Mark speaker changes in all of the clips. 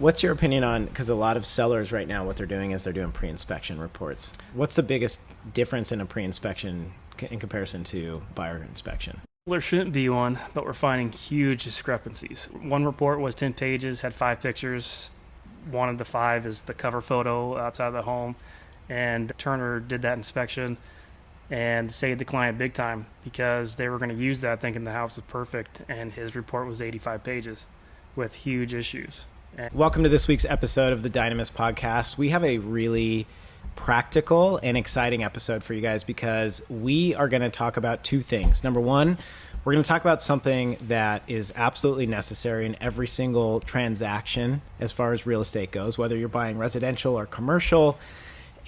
Speaker 1: What's your opinion on, because a lot of sellers right now, what they're doing is they're doing pre-inspection reports. What's the biggest difference in a pre-inspection in comparison to buyer inspection?
Speaker 2: There shouldn't be one, but we're finding huge discrepancies. One report was 10 pages, had 5 pictures. One of the 5 is the cover photo outside of the home. And Turner did that inspection and saved the client big time because they were going to use that thinking the house was perfect, and his report was 85 pages with huge issues.
Speaker 1: Welcome to this week's episode of the Dynamis Podcast. We have a really practical and exciting episode for you guys because we are going to talk about 2 things. Number one, we're going to talk about something that is absolutely necessary in every single transaction as far as real estate goes, whether you're buying residential or commercial.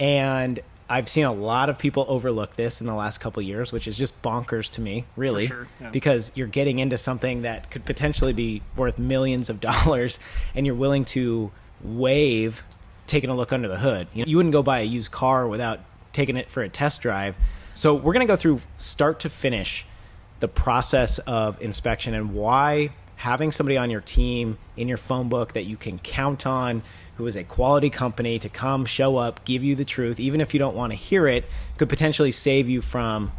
Speaker 1: And I've seen a lot of people overlook this in the last couple of years, which is just bonkers to me, really,
Speaker 2: For sure, yeah.
Speaker 1: Because you're getting into something that could potentially be worth millions of dollars and you're willing to waive taking a look under the hood. You wouldn't go buy a used car without taking it for a test drive. So we're going to go through start to finish the process of inspection and why having somebody on your team in your phone book that you can count on, who is a quality company to come, show up, give you the truth, even if you don't want to hear it, could potentially save you from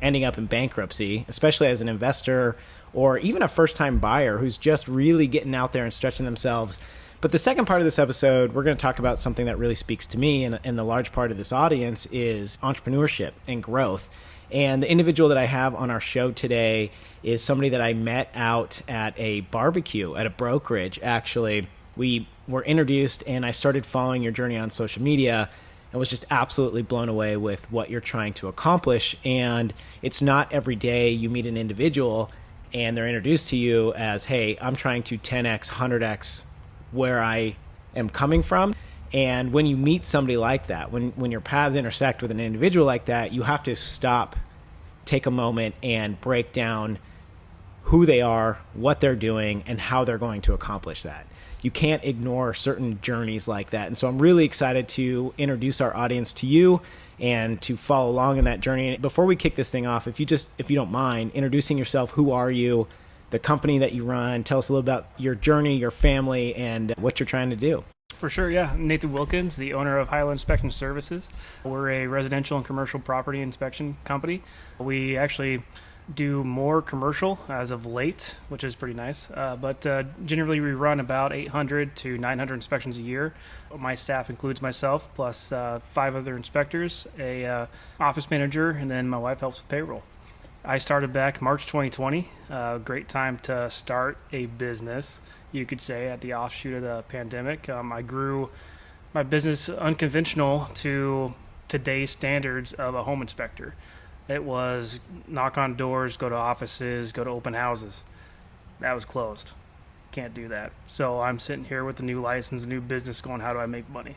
Speaker 1: ending up in bankruptcy, especially as an investor or even a first-time buyer who's just really getting out there and stretching themselves. But the second part of this episode, we're going to talk about something that really speaks to me and the large part of this audience is entrepreneurship and growth. And the individual that I have on our show today is somebody that I met out at a barbecue, at a brokerage, actually. We were introduced and I started following your journey on social media and was just absolutely blown away with what you're trying to accomplish. And it's not every day you meet an individual and they're introduced to you as, hey, I'm trying to 10x, 100x where I am coming from. And when you meet somebody like that, when your paths intersect with an individual like that, you have to stop, take a moment and break down who they are, what they're doing, and how they're going to accomplish that. You can't ignore certain journeys like that. And so I'm really excited to introduce our audience to you and to follow along in that journey. Before we kick this thing off, if you don't mind introducing yourself, who are you, the company that you run, tell us a little about your journey, your family, and what you're trying to do.
Speaker 2: For sure, yeah. Nathan Wilkins, the owner of Highland Inspection Services. We're a residential and commercial property inspection company. We actually do more commercial as of late, which is pretty nice. But generally, we run about 800 to 900 inspections a year. My staff includes myself, plus 5 other inspectors, a office manager, and then my wife helps with payroll. I started back March 2020. Great time to start a business, you could say, at the offshoot of the pandemic. I grew my business unconventional to today's standards of a home inspector. It was knock on doors, go to offices, go to open houses. That was closed. Can't do that. So I'm sitting here with a new license, a new business going, how do I make money?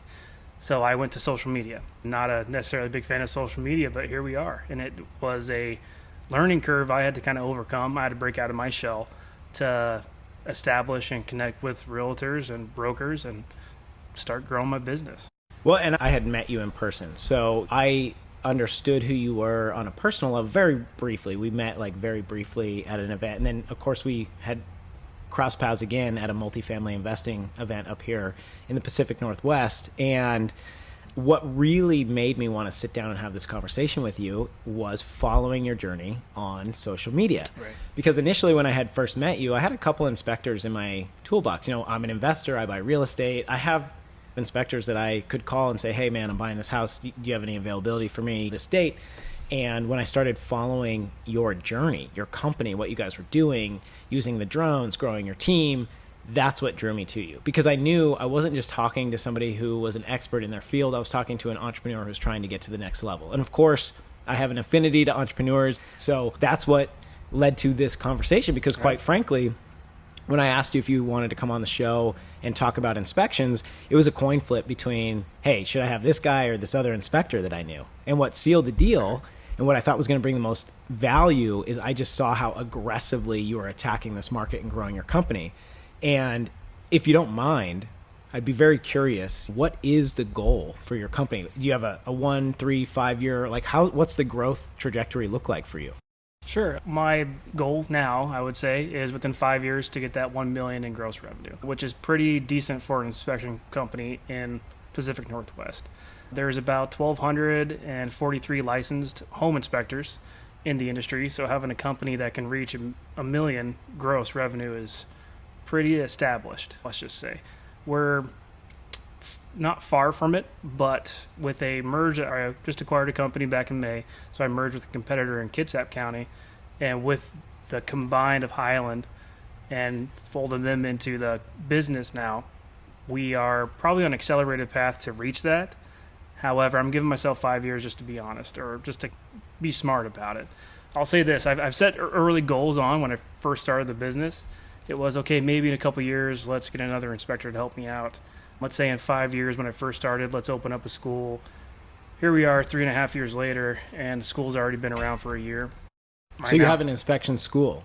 Speaker 2: So I went to social media. Not a necessarily big fan of social media, but here we are. And it was a learning curve I had to kind of overcome. I had to break out of my shell to establish and connect with realtors and brokers and start growing my business.
Speaker 1: Well, and I had met you in person, so I understood who you were on a personal level very briefly. We met very briefly at an event, and then of course we had crossed paths again at a multifamily investing event up here in the Pacific Northwest. And what really made me want to sit down and have this conversation with you was following your journey on social media.
Speaker 2: Right.
Speaker 1: Because initially when I had first met you, I had a couple inspectors in my toolbox. I'm an investor, I buy real estate. I have inspectors that I could call and say, hey man, I'm buying this house. Do you have any availability for me this date? And when I started following your journey, your company, what you guys were doing, using the drones, growing your team, that's what drew me to you. Because I knew I wasn't just talking to somebody who was an expert in their field. I was talking to an entrepreneur who's trying to get to the next level. And of course, I have an affinity to entrepreneurs. So that's what led to this conversation. Because quite frankly, when I asked you if you wanted to come on the show and talk about inspections, it was a coin flip between, hey, should I have this guy or this other inspector that I knew? And what sealed the deal and what I thought was going to bring the most value is I just saw how aggressively you were attacking this market and growing your company. And if you don't mind, I'd be very curious, what is the goal for your company? Do you have a 1, 3, 5 year, what's the growth trajectory look like for you?
Speaker 2: Sure. My goal now, I would say, is within 5 years to get that 1 million in gross revenue, which is pretty decent for an inspection company in Pacific Northwest. There's about 1,243 licensed home inspectors in the industry, so having a company that can reach a million gross revenue is pretty established, let's just say. We're not far from it, but with a merge, I just acquired a company back in May, so I merged with a competitor in Kitsap County, and with the combined of Highland and folding them into the business now, we are probably on an accelerated path to reach that. However, I'm giving myself 5 years just to be honest, or just to be smart about it. I'll say this, I've set early goals on when I first started the business. It was, okay, maybe in a couple years, let's get another inspector to help me out. Let's say in 5 years when I first started, let's open up a school. Here we are 3.5 years later, and the school's already been around for a year.
Speaker 1: So you have an inspection school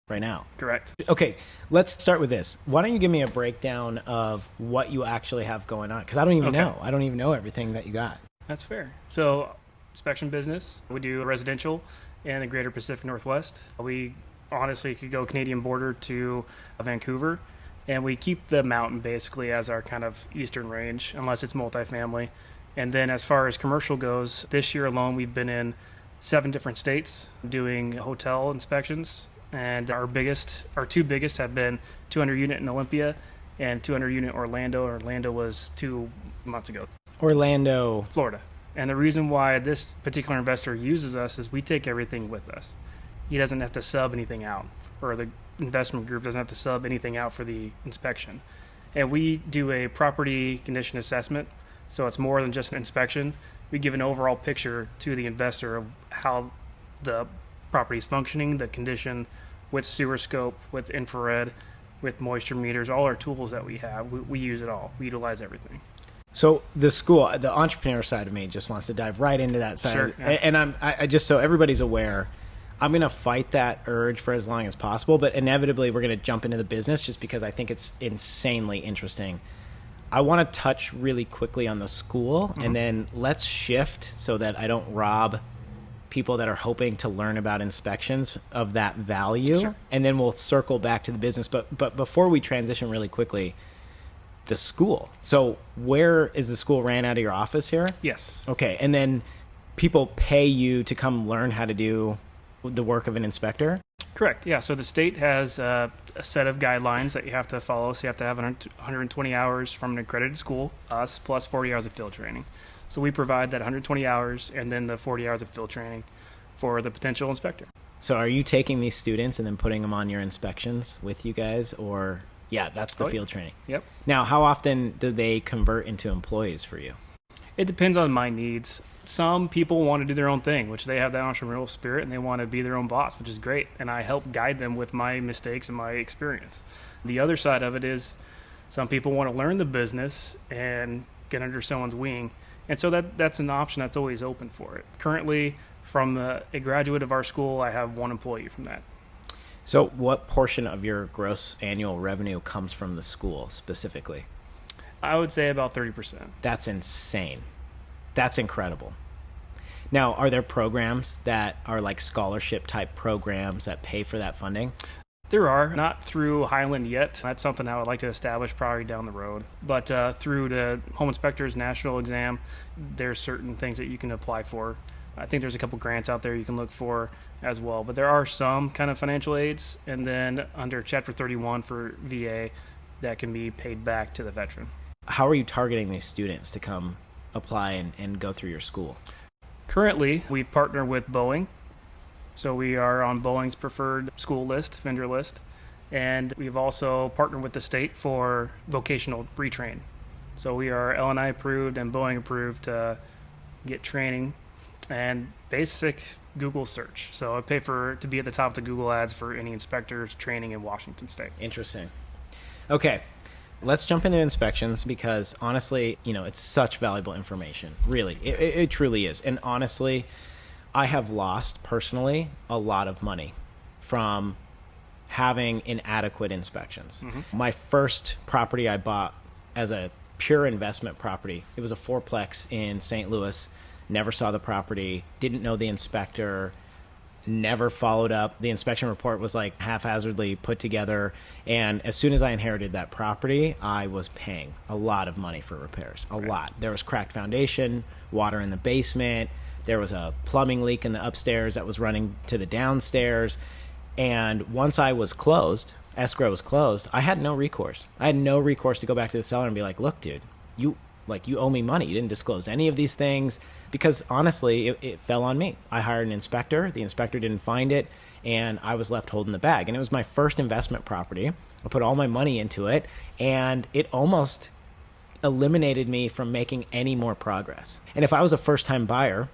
Speaker 1: right now?
Speaker 2: Correct.
Speaker 1: Okay, let's start with this. Why don't you give me a breakdown of what you actually have going on? Because I don't even know. I don't even know everything that you got.
Speaker 2: That's fair. So, inspection business, we do residential in the greater Pacific Northwest. We honestly could go Canadian border to Vancouver. And we keep the mountain basically as our kind of eastern range, unless it's multifamily. And then as far as commercial goes, this year alone, we've been in 7 different states doing hotel inspections. And our two biggest have been 200 unit in Olympia and 200 unit Orlando. Orlando was 2 months ago.
Speaker 1: Orlando,
Speaker 2: Florida. And the reason why this particular investor uses us is we take everything with us. He doesn't have to sub anything out, or the investment group doesn't have to sub anything out for the inspection. And we do a property condition assessment, so it's more than just an inspection. We give an overall picture to the investor of how the property is functioning, the condition, with sewer scope, with infrared, with moisture meters, all our tools that we have. We use it all. We utilize everything.
Speaker 1: So the school, the entrepreneur side of me just wants to dive right into that side.
Speaker 2: Sure, yeah.
Speaker 1: And I just, so everybody's aware, I'm going to fight that urge for as long as possible, but inevitably we're going to jump into the business just because I think it's insanely interesting. I want to touch really quickly on the school, and then let's shift so that I don't rob people that are hoping to learn about inspections of that value.
Speaker 2: Sure.
Speaker 1: And then we'll circle back to the business. But before we transition really quickly, the school. So where is the school? Ran out of your office here?
Speaker 2: Yes.
Speaker 1: Okay. And then people pay you to come learn how to do the work of an inspector?
Speaker 2: Correct. Yeah. So the state has a set of guidelines that you have to follow. So you have to have 120 hours from an accredited school, us, plus 40 hours of field training. So we provide that 120 hours and then the 40 hours of field training for the potential inspector.
Speaker 1: So are you taking these students and then putting them on your inspections with you guys? Or, yeah, that's the field training.
Speaker 2: Yep.
Speaker 1: Now, how often do they convert into employees for you?
Speaker 2: It depends on my needs. Some people want to do their own thing, which they have that entrepreneurial spirit and they want to be their own boss, which is great. And I help guide them with my mistakes and my experience. The other side of it is some people want to learn the business and get under someone's wing. And so that's an option that's always open for it. Currently, from a graduate of our school, I have 1 employee from that.
Speaker 1: So what portion of your gross annual revenue comes from the school specifically?
Speaker 2: I would say about 30%.
Speaker 1: That's insane. That's incredible. Now, are there programs that are like scholarship type programs that pay for that funding?
Speaker 2: There are, not through Highland yet. That's something I would like to establish probably down the road. But through the Home Inspector's National Exam, there's certain things that you can apply for. I think there's a couple grants out there you can look for as well. But there are some kind of financial aids, and then under Chapter 31 for VA, that can be paid back to the veteran.
Speaker 1: How are you targeting these students to come apply and go through your school?
Speaker 2: Currently, we partner with Boeing. So we are on Boeing's preferred school list, vendor list. And we've also partnered with the state for vocational retrain. So we are L&I approved and Boeing approved to get training and basic Google search. So I pay to be at the top of the Google ads for any inspectors training in Washington State.
Speaker 1: Interesting. Okay. Let's jump into inspections because honestly, it's such valuable information. Really, it truly is. And honestly, I have lost personally a lot of money from having inadequate inspections. Mm-hmm. My first property I bought as a pure investment property, it was a fourplex in St. Louis. Never saw the property, didn't know the inspector, never followed up. The inspection report was like haphazardly put together. And as soon as I inherited that property, I was paying a lot of money for repairs, a lot. There was cracked foundation, water in the basement. There was a plumbing leak in the upstairs that was running to the downstairs. And once I was closed, escrow was closed, I had no recourse. I had no recourse to go back to the seller and be like, look, dude, you owe me money. You didn't disclose any of these things, because honestly, it fell on me. I hired an inspector. The inspector didn't find it, and I was left holding the bag. And it was my first investment property. I put all my money into it, and it almost eliminated me from making any more progress. And if I was a first-time buyer,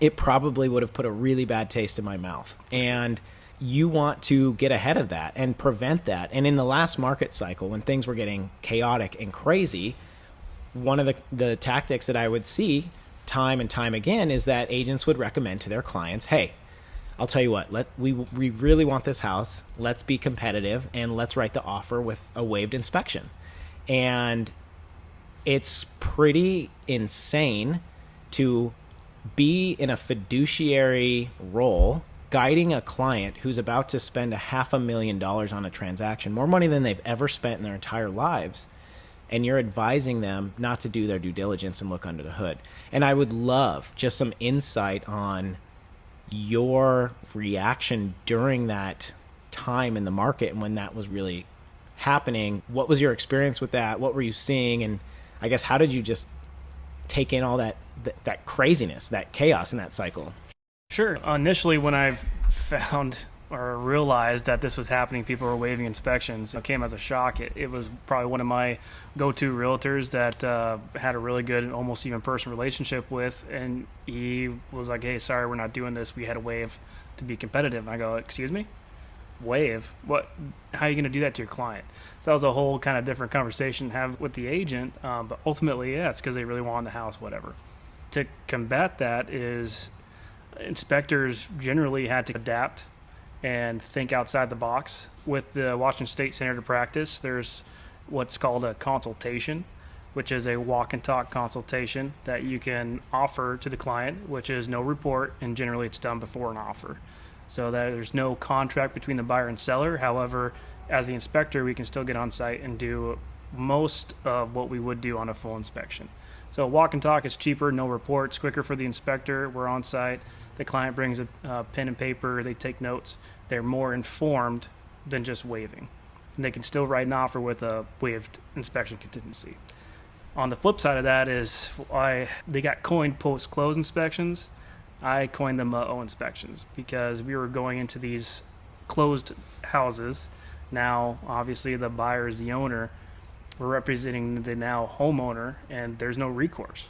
Speaker 1: it probably would have put a really bad taste in my mouth. And you want to get ahead of that and prevent that. And in the last market cycle, when things were getting chaotic and crazy, one of the tactics that I would see time and time again is that agents would recommend to their clients, hey, I'll tell you what, we really want this house. Let's be competitive, and let's write the offer with a waived inspection. And it's pretty insane to be in a fiduciary role guiding a client who's about to spend $500,000 on a transaction, more money than they've ever spent in their entire lives, and you're advising them not to do their due diligence and look under the hood. And I would love just some insight on your reaction during that time in the market and when that was really happening. What was your experience with that? What were you seeing? And I guess, how did you just take in all that craziness, that chaos in that cycle?
Speaker 2: Sure. Initially, when I found or realized that this was happening, people were waiving inspections, it came as a shock. It was probably one of my go-to realtors that had a really good, almost even personal relationship with, and he was like, hey, sorry, we're not doing this. We had a waive to be competitive. And I go, excuse me? Waive? What? How are you going to do that to your client? So that was a whole kind of different conversation to have with the agent, but ultimately, yeah, it's because they really wanted the house, whatever. To combat that is inspectors generally had to adapt and think outside the box. With the Washington State Standard of Practice, there's what's called a consultation, which is a walk and talk consultation that you can offer to the client, which is no report, and generally it's done before an offer. So that there's no contract between the buyer and seller. However, as the inspector, we can still get on site and do most of what we would do on a full inspection. So walk and talk is cheaper, no reports, quicker for the inspector. We're on site. The client brings a pen and paper. They take notes. They're more informed than just waiving. And they can still write an offer with a waived inspection contingency. On the flip side of that is they got coined post-close inspections. I coined them O inspections because we were going into these closed houses. Now, obviously, the buyer is the owner. We're representing the now homeowner, and there's no recourse.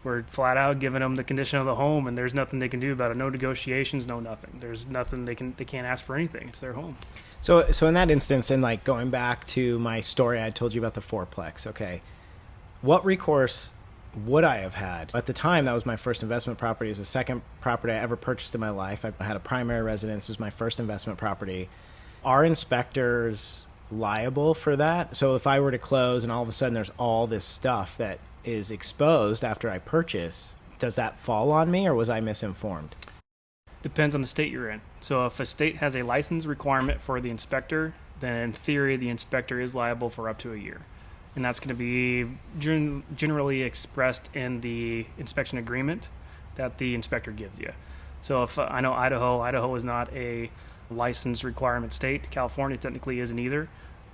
Speaker 2: We're flat out giving them the condition of the home, and there's nothing they can do about it. No negotiations, no nothing. There's nothing they can't ask for anything. It's their home.
Speaker 1: So in that instance, and like going back to my story I told you about the fourplex, okay, what recourse would I have had? At the time, that was my first investment property. It was the second property I ever purchased in my life. I had a primary residence. It was my first investment property. Are inspectors liable for that? So if I were to close and all of a sudden there's all this stuff that is exposed after I purchase, does that fall on me, or was I misinformed?
Speaker 2: Depends on the state you're in. So if a state has a license requirement for the inspector, then in theory the inspector is liable for up to a year. And that's going to be generally expressed in the inspection agreement that the inspector gives you. So if I know Idaho is not a license requirement state. California technically isn't either.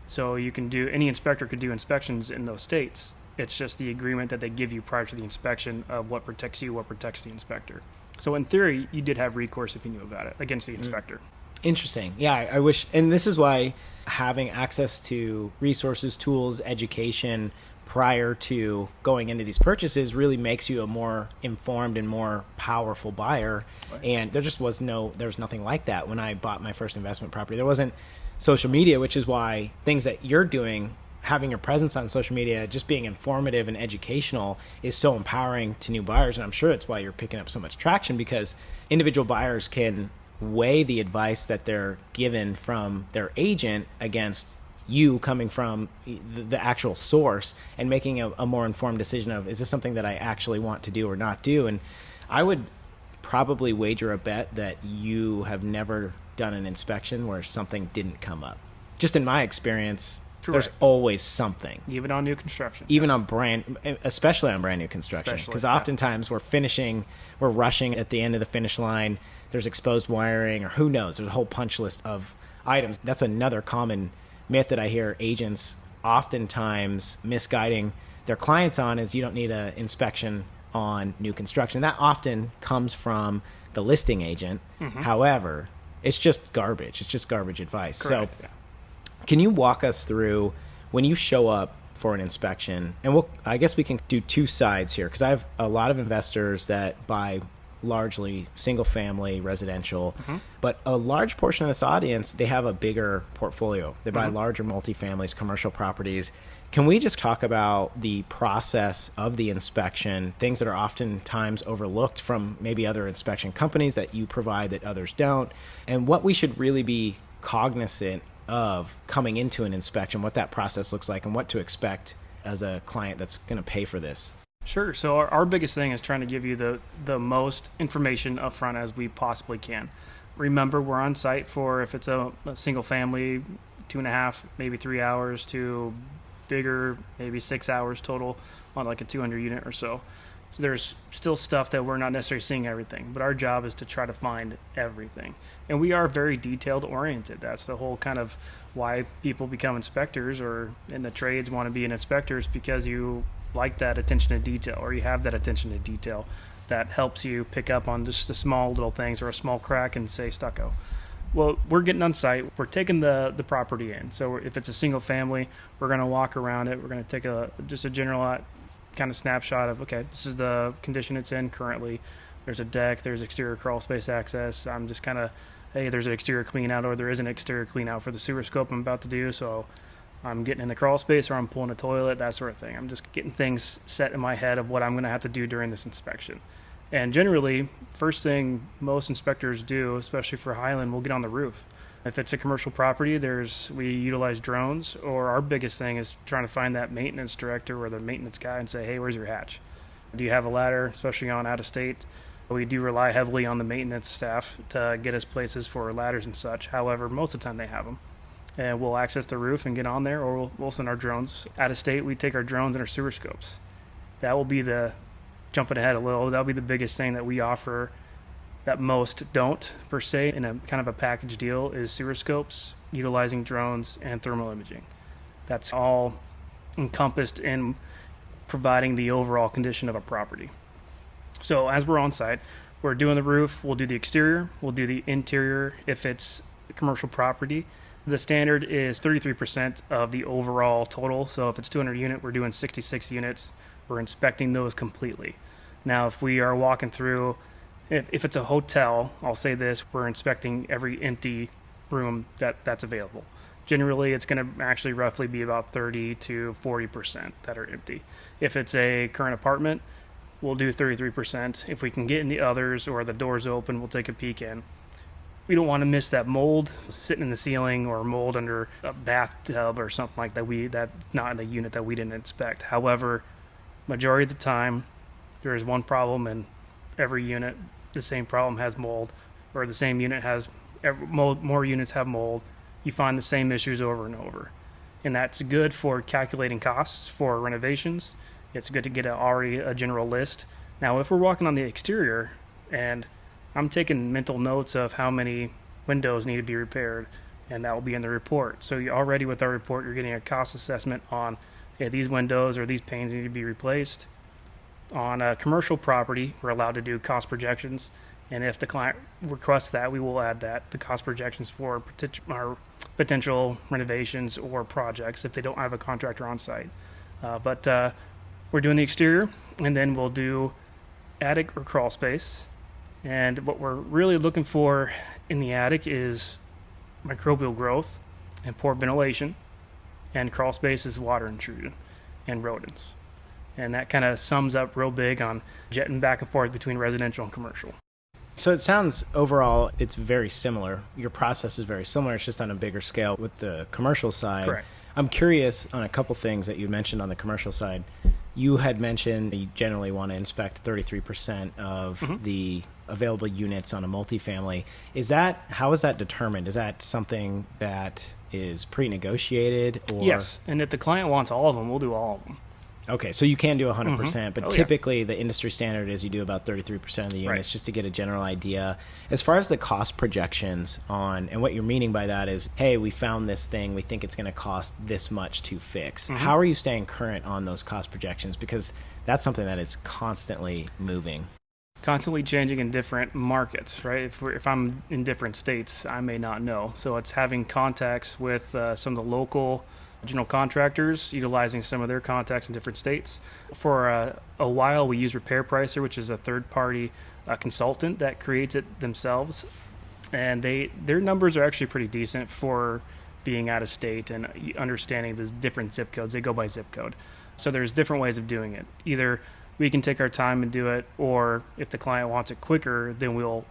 Speaker 2: So any inspector could do inspections in those states. It's just the agreement that they give you prior to the inspection of what protects you, what protects the inspector. So in theory, you did have recourse if you knew about it against the inspector.
Speaker 1: Interesting. Yeah, I wish, and this is why having access to resources, tools, education prior to going into these purchases really makes you a more informed and more powerful buyer. Right. And there was nothing like that when I bought my first investment property. There wasn't social media, which is why things that you're doing, having your presence on social media, just being informative and educational, is so empowering to new buyers. And I'm sure it's why you're picking up so much traction, because individual buyers can weigh the advice that they're given from their agent against you coming from the actual source and making a more informed decision of, is this something that I actually want to do or not do? And I would probably wager a bet that you have never done an inspection where something didn't come up. Just in my experience,
Speaker 2: Correct.
Speaker 1: There's always something.
Speaker 2: Even on new construction.
Speaker 1: Even on especially on brand new construction. Because oftentimes we're rushing at the end of the finish line. There's exposed wiring, or who knows. There's a whole punch list of items. That's another common myth that I hear agents oftentimes misguiding their clients on, is you don't need an inspection on new construction. That often comes from the listing agent. Mm-hmm. However, it's just garbage. It's just garbage advice.
Speaker 2: Correct.
Speaker 1: So can you walk us through when you show up for an inspection? And I guess we can do two sides here, because I have a lot of investors that buy largely single family residential, mm-hmm. but a large portion of this audience, they have a bigger portfolio. They buy mm-hmm. larger multifamilies, commercial properties. Can we just talk about the process of the inspection, things that are oftentimes overlooked from maybe other inspection companies that you provide that others don't, and what we should really be cognizant of coming into an inspection, what that process looks like, and what to expect as a client that's going to pay for this?
Speaker 2: Sure. So our biggest thing is trying to give you the most information up front as we possibly can. Remember, we're on site for, if it's a single family, 2.5, maybe 3 hours, to bigger, maybe 6 hours total on like a 200 unit or so. So there's still stuff that we're not necessarily seeing everything, but our job is to try to find everything. And we are very detailed oriented. That's the whole kind of why people become inspectors, or in the trades want to be an inspector, is because you like that attention to detail, or you have that attention to detail that helps you pick up on just the small little things, or a small crack and say stucco. Well, we're getting on site. We're taking the property in. So if it's a single family, we're going to walk around it. We're going to take just a general kind of snapshot of, okay, this is the condition it's in currently. There's a deck. There's exterior crawl space access. I'm just kind of, hey, there's an exterior clean out, or there is an exterior clean out for the sewer scope I'm about to do. So I'm getting in the crawl space, or I'm pulling a toilet, that sort of thing. I'm just getting things set in my head of what I'm going to have to do during this inspection. And generally, first thing most inspectors do, especially for Highland, we'll get on the roof. If it's a commercial property, we utilize drones, or our biggest thing is trying to find that maintenance director or the maintenance guy and say, hey, where's your hatch? Do you have a ladder, especially on out of state? We do rely heavily on the maintenance staff to get us places for ladders and such. However, most of the time they have them. And we'll access the roof and get on there, or we'll send our drones. Out of state, we take our drones and our sewer scopes. That will be jumping ahead a little, that'll be the biggest thing that we offer that most don't, per se, in a kind of a package deal, is sewer scopes, utilizing drones, and thermal imaging. That's all encompassed in providing the overall condition of a property. So as we're on site, we're doing the roof, we'll do the exterior, we'll do the interior if it's a commercial property. The standard is 33% of the overall total. So if it's 200 unit, we're doing 66 units. We're inspecting those completely. Now, if we are walking through, if it's a hotel, I'll say this, we're inspecting every empty room that's available. Generally, it's going to actually roughly be about 30 to 40% that are empty. If it's a current apartment, we'll do 33%. If we can get in the others, or the door's open, we'll take a peek in. We don't want to miss that mold sitting in the ceiling, or mold under a bathtub or something like that. That's not in a unit that we didn't inspect. However, majority of the time, there is one problem in every unit. The same problem has mold, or the same unit has more units have mold. You find the same issues over and over. And that's good for calculating costs for renovations. It's good to get already a general list. Now, if we're walking on the exterior, and I'm taking mental notes of how many windows need to be repaired, and that will be in the report. So you already, with our report, you're getting a cost assessment on, hey, these windows or these panes need to be replaced. On a commercial property, we're allowed to do cost projections, and if the client requests that, we will add that, the cost projections for our potential renovations or projects if they don't have a contractor on site. But we're doing the exterior, and then we'll do attic or crawl space. And what we're really looking for in the attic is microbial growth and poor ventilation, and crawl space is water intrusion and rodents. And that kind of sums up real big on jetting back and forth between residential and commercial.
Speaker 1: So it sounds overall it's very similar. Your process is very similar. It's just on a bigger scale with the commercial side.
Speaker 2: Correct.
Speaker 1: I'm curious on a couple things that you mentioned on the commercial side. You had mentioned you generally want to inspect 33% of the available units on a multifamily. How is that determined? Is that something that is pre-negotiated? Or?
Speaker 2: Yes, and if the client wants all of them, we'll do all of them.
Speaker 1: Okay, so you can do 100%, but
Speaker 2: Oh,
Speaker 1: typically the industry standard is you do about 33% of the units, just to get a general idea. As far as the cost projections and what you're meaning by that is, hey, we found this thing, we think it's going to cost this much to fix. How are you staying current on those cost projections? Because that's something that is constantly moving.
Speaker 2: Constantly changing in different markets, right? If I'm in different states, I may not know. So it's having contacts with some of the local general contractors, utilizing some of their contacts in different states. For a while, we use Repair Pricer, which is a third-party consultant that creates it themselves, and their numbers are actually pretty decent for being out of state and understanding the different zip codes. They go by zip code, so there's different ways of doing it. Either we can take our time and do it, or if the client wants it quicker, then we'll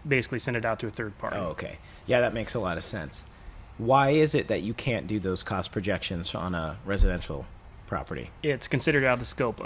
Speaker 2: basically send it out to a third party.
Speaker 1: Oh, okay. Yeah, that makes a lot of sense. Why is it that you can't do those cost projections on a residential property?
Speaker 2: It's considered out of the scope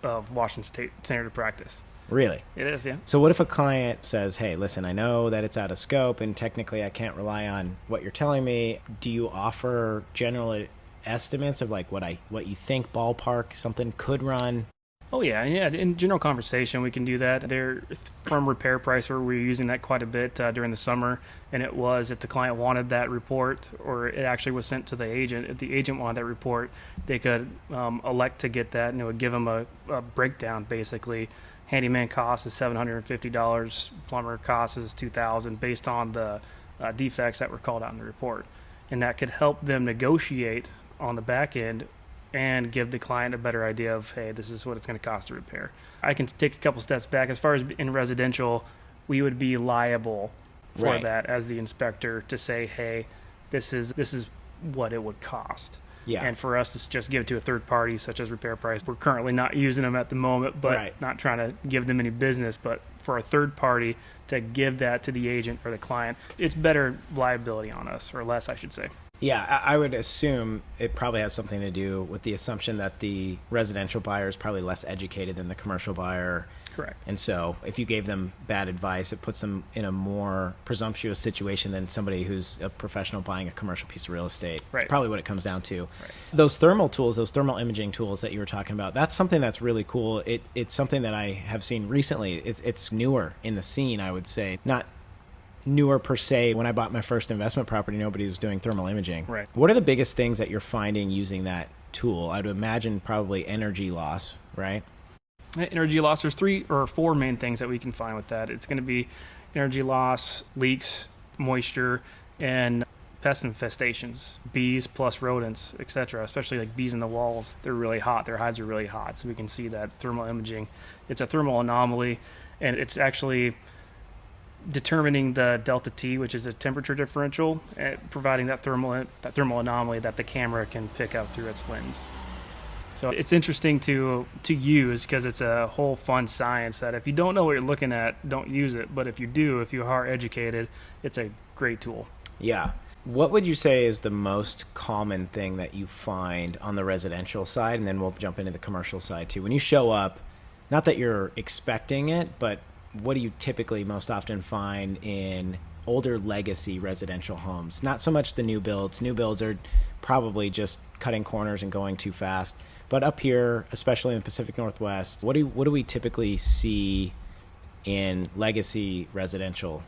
Speaker 2: of Washington State Standard of Practice.
Speaker 1: Really?
Speaker 2: It is, yeah.
Speaker 1: So what if a client says, hey, listen, I know that it's out of scope and technically I can't rely on what you're telling me. Do you offer general estimates of like what you think ballpark something could run?
Speaker 2: Oh, yeah. In general conversation, we can do that. They're from Repair Pricer. We're using that quite a bit during the summer. And it was, if the client wanted that report, or it actually was sent to the agent, if the agent wanted that report, they could elect to get that, and it would give them a breakdown, basically. Handyman cost is $750, plumber cost is $2,000, based on the defects that were called out in the report. And that could help them negotiate on the back end and give the client a better idea of, hey, this is what it's going to cost to repair. I can take a couple steps back. As far as in residential, we would be liable for that as the inspector to say, hey, this is what it would cost.
Speaker 1: Yeah.
Speaker 2: And for us to just give it to a third party, such as Repair Price, we're currently not using them at the moment, but not trying to give them any business. But for a third party to give that to the agent or the client, it's better liability on us, or less, I should say.
Speaker 1: Yeah, I would assume it probably has something to do with the assumption that the residential buyer is probably less educated than the commercial buyer.
Speaker 2: Correct.
Speaker 1: And so if you gave them bad advice, it puts them in a more presumptuous situation than somebody who's a professional buying a commercial piece of real estate.
Speaker 2: Right.
Speaker 1: It's probably what it comes down to.
Speaker 2: Right.
Speaker 1: Those thermal tools, those thermal imaging tools that you were talking about, that's something that's really cool. It's something that I have seen recently. It's newer in the scene, I would say. Not newer per se. When I bought my first investment property, nobody was doing thermal imaging.
Speaker 2: Right.
Speaker 1: What are the biggest things that you're finding using that tool? I'd imagine probably energy loss, right?
Speaker 2: Energy loss, there's 3 or 4 main things that we can find with that. It's going to be energy loss, leaks, moisture, and pest infestations, bees plus rodents, etc. Especially like bees in the walls. They're really hot. Their hives are really hot. So we can see that thermal imaging. It's a thermal anomaly, and it's actually determining the delta T, which is a temperature differential, providing that thermal anomaly that the camera can pick up through its lens. So it's interesting to use, because it's a whole fun science that if you don't know what you're looking at, don't use it. But if you do, if you are educated, it's a great tool.
Speaker 1: Yeah. What would you say is the most common thing that you find on the residential side? And then we'll jump into the commercial side too. When you show up, not that you're expecting it, but what do you typically most often find in older legacy residential homes? Not so much the new builds. New builds are probably just cutting corners and going too fast. But up here, especially in the Pacific Northwest, what do we typically see in legacy residential?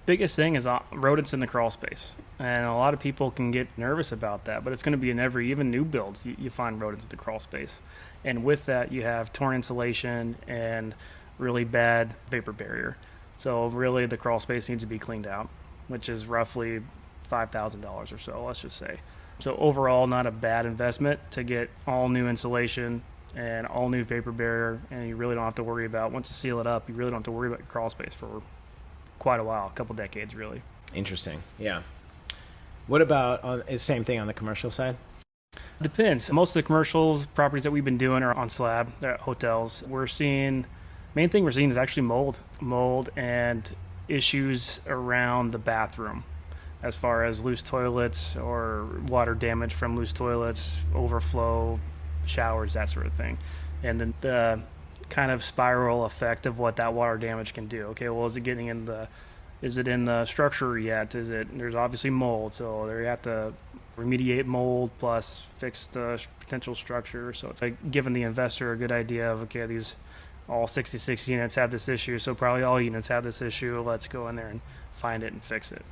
Speaker 2: Biggest thing is rodents in the crawl space. And a lot of people can get nervous about that, but it's going to be in even new builds, you find rodents in the crawl space. And with that, you have torn insulation and really bad vapor barrier. So really the crawl space needs to be cleaned out, which is roughly $5,000 or so, let's just say. So overall, not a bad investment to get all new insulation and all new vapor barrier, and you really don't have to worry about, once you seal it up, you really don't have to worry about your crawl space for quite a while, a couple decades really.
Speaker 1: Interesting. Yeah. What about is same thing on the commercial side?
Speaker 2: Depends. Most of the commercials properties that we've been doing are on slab. They're at hotels. Main thing we're seeing is actually mold and issues around the bathroom, as far as loose toilets or water damage from loose toilets, overflow, showers, that sort of thing. And then the kind of spiral effect of what that water damage can do. Okay, well, is it in the structure yet? There's obviously mold, so they have to remediate mold plus fix the potential structure. So it's like giving the investor a good idea of, okay, all 66 units have this issue, so probably all units have this issue. Let's go in there and find it and fix it.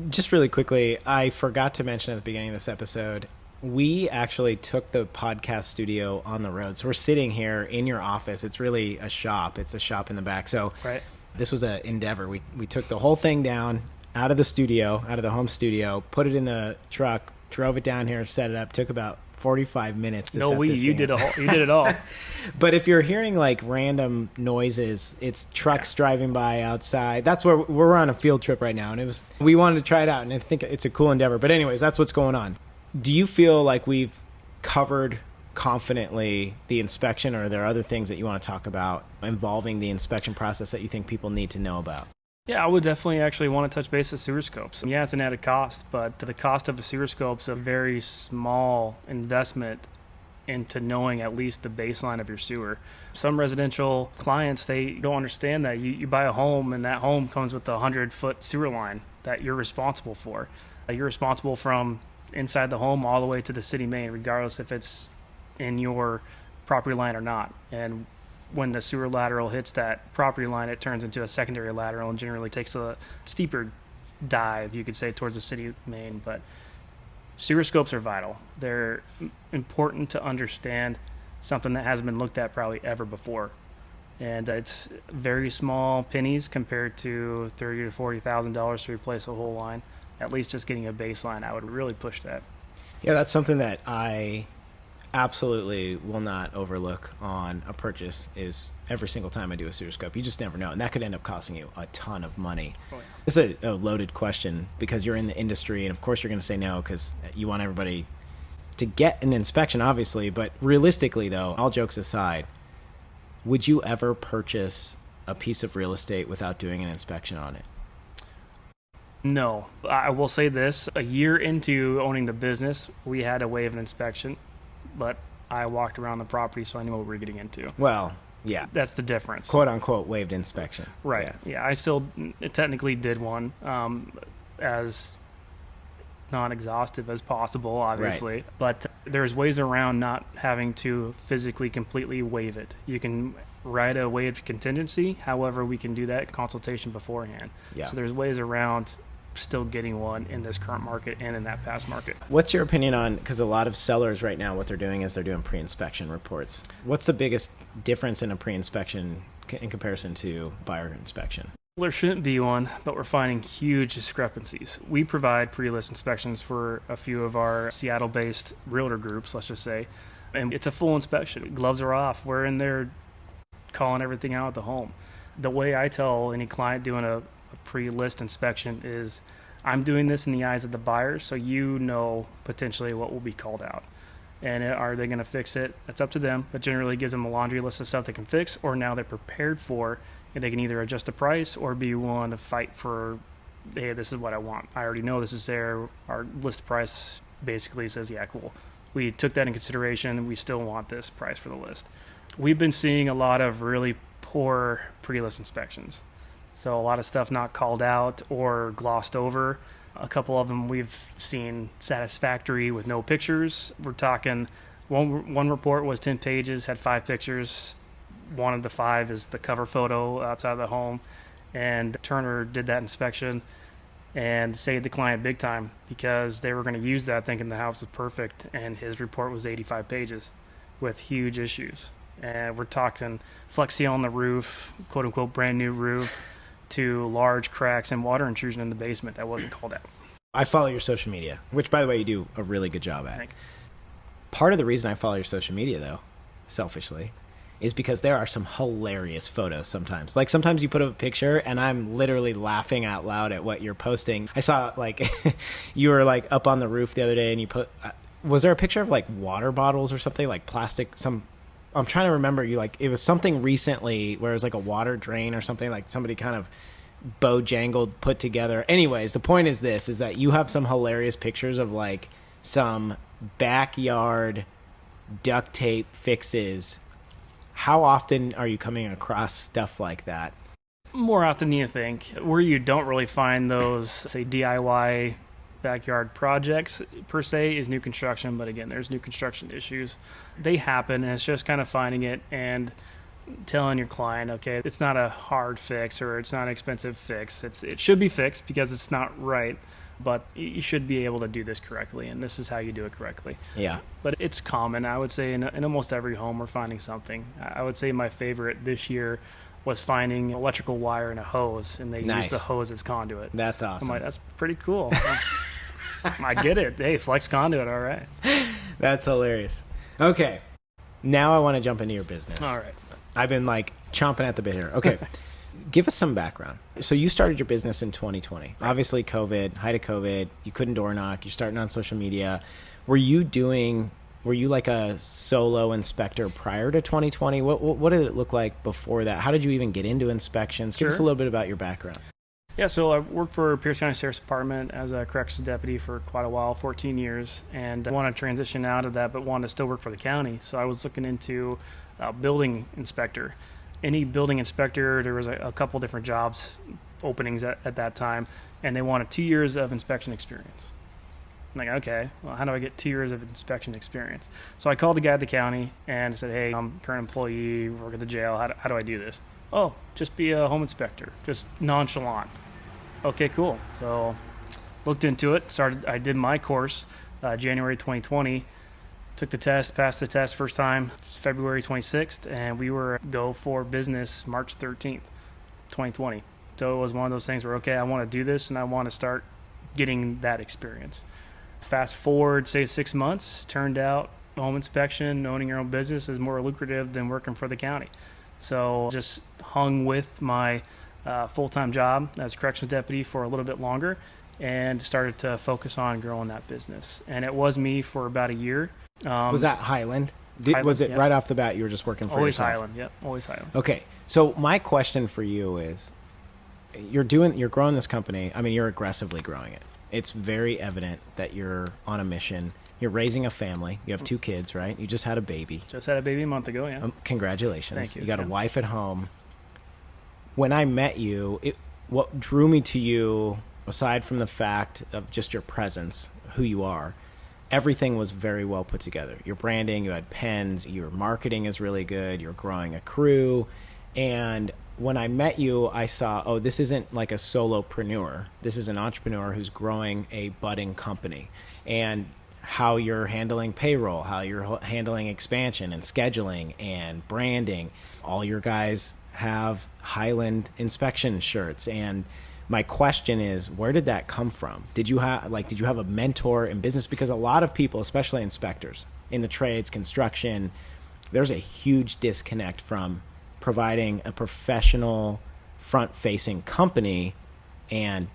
Speaker 1: Just really quickly, I forgot to mention at the beginning of this episode, we actually took the podcast studio on the road. So we're sitting here in your office. It's really a shop. It's a shop in the back. So
Speaker 2: right.
Speaker 1: This was an endeavor. We took the whole thing down out of the studio, out of the home studio, put it in the truck, drove it down here, set it up. Took about 45 minutes to set this
Speaker 2: you
Speaker 1: thing
Speaker 2: did
Speaker 1: up.
Speaker 2: You did it all.
Speaker 1: But if you're hearing like random noises, it's trucks driving by outside. That's where we're on a field trip right now, and we wanted to try it out, and I think it's a cool endeavor. But anyways, that's what's going on. Do you feel like we've covered confidently the inspection, or are there other things that you want to talk about involving the inspection process that you think people need to know about?
Speaker 2: Yeah, I would definitely actually want to touch base with sewer scopes. Yeah, it's an added cost, but the cost of a sewer scope is a very small investment into knowing at least the baseline of your sewer. Some residential clients, they don't understand that. You buy a home, and that home comes with a 100-foot sewer line that you're responsible for. You're responsible from inside the home all the way to the city main, regardless if it's in your property line or not. And when the sewer lateral hits that property line, it turns into a secondary lateral and generally takes a steeper dive, you could say, towards the city main. But sewer scopes are vital. They're important to understand something that hasn't been looked at probably ever before. And it's very small pennies compared to $30,000 to $40,000 to replace a whole line. At least just getting a baseline, I would really push that. Yeah,
Speaker 1: that's something that I absolutely will not overlook on a purchase. Is every single time I do a sewer scope, you just never know, and that could end up costing you a ton of money. Oh, yeah. This is a loaded question because you're in the industry, and of course you're going to say no because you want everybody to get an inspection, obviously. But realistically, though, all jokes aside, would you ever purchase a piece of real estate without doing an inspection on it?
Speaker 2: No. I will say this. A year into owning the business, we had to waive an inspection, but I walked around the property, so I knew what we were getting into.
Speaker 1: Well, yeah.
Speaker 2: That's the difference.
Speaker 1: Quote, unquote, waived inspection.
Speaker 2: Right. Yeah, I still technically did one as non-exhaustive as possible, obviously. Right. But there's ways around not having to physically completely waive it. You can write a waived contingency. However, we can do that consultation beforehand. Yeah. So there's ways around still getting one in this current market and in that past market.
Speaker 1: What's your opinion on, because a lot of sellers right now, what they're doing is they're doing pre-inspection reports. What's the biggest difference in a pre-inspection in comparison to buyer inspection?
Speaker 2: Well, there shouldn't be one, but we're finding huge discrepancies. We provide pre-list inspections for a few of our Seattle-based realtor groups, let's just say, and it's a full inspection. Gloves are off. We're in there calling everything out at the home. The way I tell any client doing a pre-list inspection is, I'm doing this in the eyes of the buyer, so you know potentially what will be called out. And are they going to fix it? That's up to them, but generally gives them a laundry list of stuff they can fix, or now they're prepared for, and they can either adjust the price or be willing to fight for, hey, this is what I want. I already know this is there. Our list price basically says, yeah, cool. We took that in consideration. We still want this price for the list. We've been seeing a lot of really poor pre-list inspections. So a lot of stuff not called out or glossed over. A couple of them we've seen satisfactory with no pictures. We're talking, one report was 10 pages, had 5 pictures. One of the 5 is the cover photo outside of the home. And Turner did that inspection and saved the client big time because they were going to use that thinking the house was perfect, and his report was 85 pages with huge issues. And we're talking flexi on the roof, quote unquote brand new roof, to large cracks and water intrusion in the basement that wasn't called out.
Speaker 1: I follow your social media, which, by the way, you do a really good job at. Part of the reason I follow your social media, though, selfishly, is because there are some hilarious photos sometimes. Like, sometimes you put up a picture, and I'm literally laughing out loud at what you're posting. I saw, like, you were, like, up on the roof the other day, and you put... was there a picture of, like, water bottles or something? Like, plastic, I'm trying to remember, it was something recently where it was like a water drain or something, like somebody kind of bojangled put together. Anyways, the point is that you have some hilarious pictures of like some backyard duct tape fixes How often are you coming across stuff like that?
Speaker 2: More often than you think. Where you don't really find those, say, DIY backyard projects per se is new construction, but again, there's new construction issues. They happen, and it's just kind of finding it and telling your client, okay, it's not a hard fix or it's not an expensive fix. It should be fixed because it's not right, but you should be able to do this correctly, and this is how you do it correctly.
Speaker 1: Yeah.
Speaker 2: But it's common, I would say, in almost every home we're finding something. I would say my favorite this year was finding electrical wire and a hose, and they use the hose as conduit.
Speaker 1: That's awesome.
Speaker 2: I'm like, that's pretty cool. I get it. Hey, flex conduit, all right.
Speaker 1: That's hilarious. Okay, now I want to jump into your business.
Speaker 2: All right.
Speaker 1: I've been like chomping at the bit here. Okay, give us some background. So you started your business in 2020. Obviously, height of COVID, you couldn't door knock. You're starting on social media. Were you like a solo inspector prior to 2020? What did it look like before that? How did you even get into inspections? Give us a little bit about your background.
Speaker 2: Yeah, so I worked for Pierce County Sheriff's Department as a corrections deputy for quite a while, 14 years, and I wanted to transition out of that, but wanted to still work for the county. So I was looking into building inspector. Any building inspector, there was a couple different jobs openings at that time, and they wanted 2 years of inspection experience. I'm like, okay, well, how do I get 2 years of inspection experience? So I called the guy at the county and said, hey, I'm a current employee, work at the jail. How do I do this? Oh, just be a home inspector, just nonchalant. Okay, cool. So looked into it, I did my course January 2020, took the test, passed the test first time February 26th, and we were go for business March 13th, 2020. So it was one of those things where, okay, I want to do this and I want to start getting that experience. Fast forward, say 6 months, turned out home inspection, owning your own business is more lucrative than working for the county. So just hung with my full-time job as corrections deputy for a little bit longer and started to focus on growing that business. And it was me for about a year.
Speaker 1: Was that Highland? Was it right off the bat you were just working for
Speaker 2: always
Speaker 1: yourself?
Speaker 2: Highland, yep, always Highland.
Speaker 1: Okay, so my question for you is, you're growing this company. I mean, you're aggressively growing it. It's very evident that you're on a mission. You're raising a family. You have 2 kids, right? You just had a baby.
Speaker 2: Just had a baby a month ago, yeah.
Speaker 1: Congratulations.
Speaker 2: Thank you.
Speaker 1: You got a wife at home. When I met you, what drew me to you, aside from the fact of just your presence, who you are, everything was very well put together. Your branding, you had pens, your marketing is really good, you're growing a crew. And when I met you, I saw, oh, this isn't like a solopreneur. This is an entrepreneur who's growing a budding company. And how you're handling payroll, how you're handling expansion and scheduling and branding. All your guys have Highland Inspection shirts. And my question is, where did that come from? Did you have a mentor in business? Because a lot of people, especially inspectors in the trades, construction, there's a huge disconnect from providing a professional front-facing company and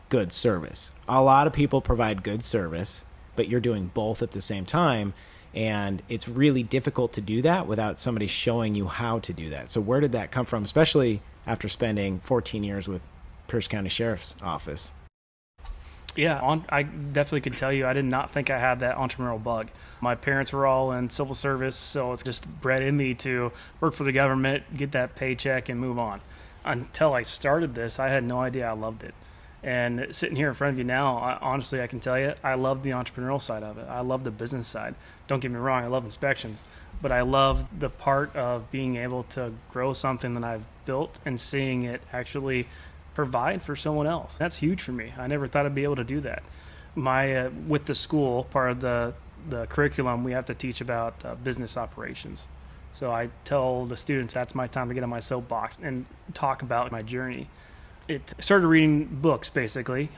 Speaker 1: good service. A lot of people provide good service, but you're doing both at the same time, and it's really difficult to do that without somebody showing you how to do that. So where did that come from, especially after spending 14 years with Pierce County Sheriff's Office?
Speaker 2: Yeah, I definitely could tell you I did not think I had that entrepreneurial bug. My parents were all in civil service, so it's just bred in me to work for the government, get that paycheck, and move on. Until I started this, I had no idea I loved it. And sitting here in front of you now, honestly, I can tell you, I love the entrepreneurial side of it. I love the business side. Don't get me wrong, I love inspections. But I love the part of being able to grow something that I've built and seeing it actually provide for someone else. That's huge for me. I never thought I'd be able to do that. With the school, part of the curriculum, we have to teach about business operations. So I tell the students that's my time to get on my soapbox and talk about my journey. It started reading books, basically.